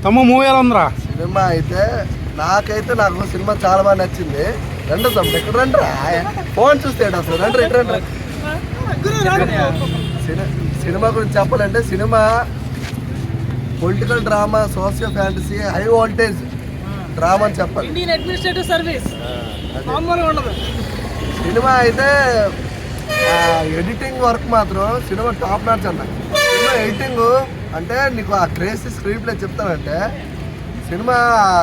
తమ్మ movie ఎలా ఉందిరా? Cinema అయితే నాకు సినిమా చాలా బాగా నచ్చింది. రండి తమ్ముడు, ఇక్కడ రండి రా. ఫోన్ చూస్తాడు అసలు. రండి ఇటు రండి. సినిమా గురించి చెప్పాలంటే cinema political drama, social fantasy, high voltage drama అని చెప్పాలి. ఇండియన్ అడ్మినిస్ట్రేటివ్ సర్వీస్ సినిమా అయితే ఎడిటింగ్ వర్క్ మాత్రం సినిమా టాప్ నాచ్ అన్న. సినిమా ఎడిటింగ్ అంటే నీకు ఆ క్రేజీ స్క్రీన్ ప్లే చెప్తానంటే సినిమా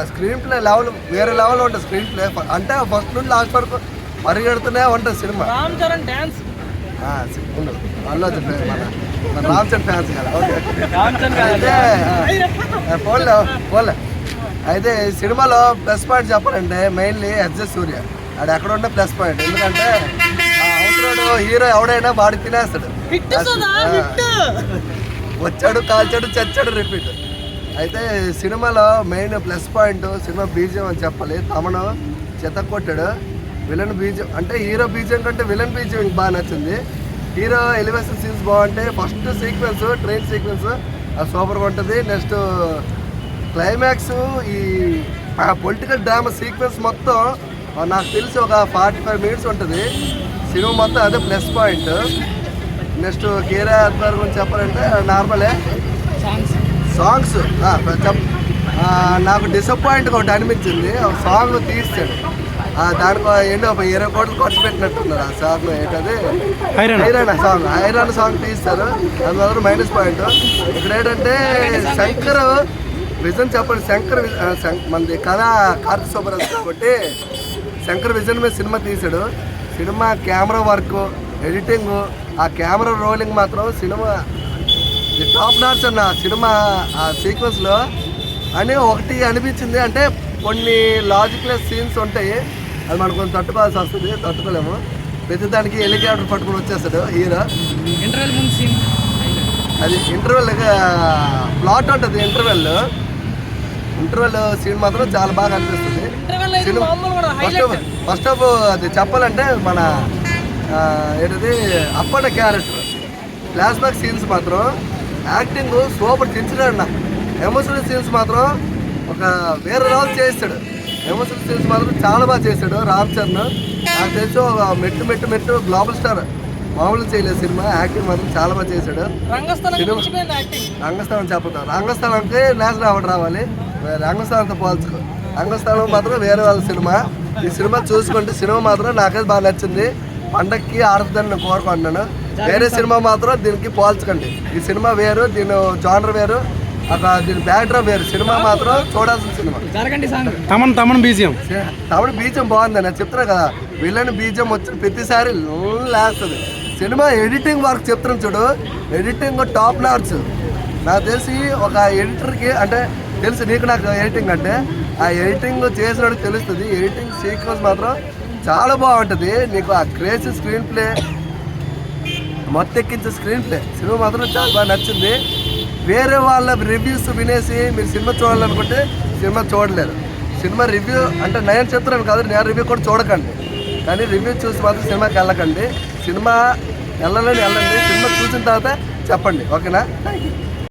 స్క్రీన్ ప్లే లెవెల్ వేరే లెవెల్లో ఉంటుంది. స్క్రీన్ ప్లే అంటే ఫస్ట్ నుండి లాస్ట్ వరకు పరిగెడుతూనే ఉంటుంది సినిమా. రామ్ చరణ్ డ్యాన్స్ అల్లు అర్జున్ మన రామ్ చరణ్ ఫ్యాన్స్ కదా. ఓకే అయితే పోలే అయితే సినిమాలో ప్లస్ పాయింట్ చెప్పాలంటే మెయిన్లీ ఎస్జే సూర్య. అది ఎక్కడ ఉండే ప్లస్ పాయింట్. ఎందుకంటే అవసరం హీరో ఎవడైనా వాడి తినేస్తాడు. వచ్చాడు, కాల్చాడు, చచ్చాడు, రిపీట్. అయితే సినిమాలో main plus point cinema BGM అని చెప్పాలి. తమను చెత్త విలన్ బీజియం అంటే హీరో బీజియం కంటే విలన్ బీజియం ఇంక బాగా నచ్చింది. హీరో ఎలివేషన్ సీన్స్ బాగుంటాయి. ఫస్ట్ సీక్వెన్స్ ట్రైన్ సీక్వెన్స్ అది సూపర్గా ఉంటుంది. నెక్స్ట్ క్లైమాక్స్ ఈ పొలిటికల్ డ్రామా సీక్వెన్స్ మొత్తం నాకు తెలిసి ఒక 45 మినిట్స్ ఉంటుంది సినిమా మొత్తం. అదే ప్లస్ పాయింట్. నెక్స్ట్ కేరా అద్వార్ గురించి చెప్పాలంటే నార్మలే. సాంగ్స్ నాకు డిసప్పాయింట్ ఒకటి అనిపించింది. ఒక సాంగ్ తీస్తాడు, దానికి ఏంటో ఒక 20 కోట్లు ఖర్చు పెట్టినట్టున్నారు. ఆ సాంగ్ ఏంటది ఐరన్ సాంగ్ తీస్తారు. అందువల్ల మైనస్ పాయింట్. ఇక్కడ ఏంటంటే శంకర్ విజన్ చెప్పండి. మనది కథ కార్తీక్ సుబ్బరాజు కాబట్టి శంకర్ విజన్ మీద సినిమా తీశాడు. సినిమా కెమెరా వర్క్, ఎడిటింగ్, ఆ కెమెరా రోలింగ్ మాత్రం సినిమా టాప్ నాచ్ అన్న. సినిమా ఆ సీక్వెన్స్లో అని ఒకటి అనిపించింది. అంటే కొన్ని లాజిక్లెస్ సీన్స్ ఉంటాయి, అది మనం కొంచెం తట్టుకోవాల్సి వస్తుంది. తట్టుకోలేము. ప్రతిదానికి హెలికాప్టర్ పట్టుకుని వచ్చేస్తాడు హీరో. అది ఇంటర్వెల్ ప్లాట్ ఉంటుంది. ఇంటర్వెల్ సీన్ మాత్రం చాలా బాగా అనిపిస్తుంది. ఫస్ట్ ఆఫ్ అది చెప్పాలంటే మన ఏంటది అప్పటి క్యారెక్టర్ ఫ్లాష్ బ్యాక్ సీన్స్ మాత్రం యాక్టింగ్ సూపర్ చించినాడు. నాకు ఎమోషనల్ సీన్స్ మాత్రం ఒక వేరే రోజు చేస్తాడు. ఎమోషనల్ సీన్స్ మాత్రం చాలా బాగా చేశాడు రామ్ చరణ్. నాకు తెలిసి ఒక మెట్టు గ్లోబల్ స్టార్ మామూలు చేయలేదు. సినిమా యాక్టింగ్ మాత్రం చాలా బాగా చేశాడు. రంగస్థానం చెప్పతాం. రంగస్థానానికి నేషనల్ అవార్డు రావాలి. రంగస్థానంతో పోల్చుకో. రంగస్థానం మాత్రం వేరే వాళ్ళ సినిమా. ఈ సినిమా చూసుకుంటే సినిమా మాత్రం నాకైతే బాగా నచ్చింది. పండక్కి ఆడుతుందని నేను కోరుకుంటున్నాను. వేరే సినిమా మాత్రం దీనికి పోల్చకండి. ఈ సినిమా వేరు, దీని జానర్ వేరు, అక్కడ దీని బ్యాక్డ్రాప్ వేరు. సినిమా మాత్రం చూడాల్సిన సినిమా. తమన్ బీజియం బాగుంది. నేను చెప్తున్నా కదా, విలన్ బీజియం వచ్చిన ప్రతిసారి లేస్తుంది. సినిమా ఎడిటింగ్ వర్క్ చెప్తున్నాను చూడు, ఎడిటింగ్ టాప్ నాచ్. నాకు తెలిసి ఒక ఎడిటర్కి అంటే తెలుసు, నీకు నాకు ఎడిటింగ్ అంటే ఆ ఎడిటింగ్ చేసినట్టు తెలుస్తుంది. ఎడిటింగ్ సీక్వెన్స్ మాత్రం చాలా బాగుంటుంది. నీకు ఆ క్రేజీ స్క్రీన్ ప్లే మొత్తం ఎక్కించే స్క్రీన్ ప్లే సినిమా మాత్రం చాలా బాగా నచ్చింది. వేరే వాళ్ళ రివ్యూస్ వినేసి మీరు సినిమా చూడాలనుకుంటే సినిమా చూడలేరు. సినిమా రివ్యూ అంటే నేను చెప్తున్నాను కాదు, నేను రివ్యూ కూడా చూడకండి. కానీ రివ్యూ చూసి మాత్రం సినిమాకి వెళ్ళకండి. సినిమా వెళ్ళండి. సినిమా చూసిన తర్వాత చెప్పండి. ఓకేనా?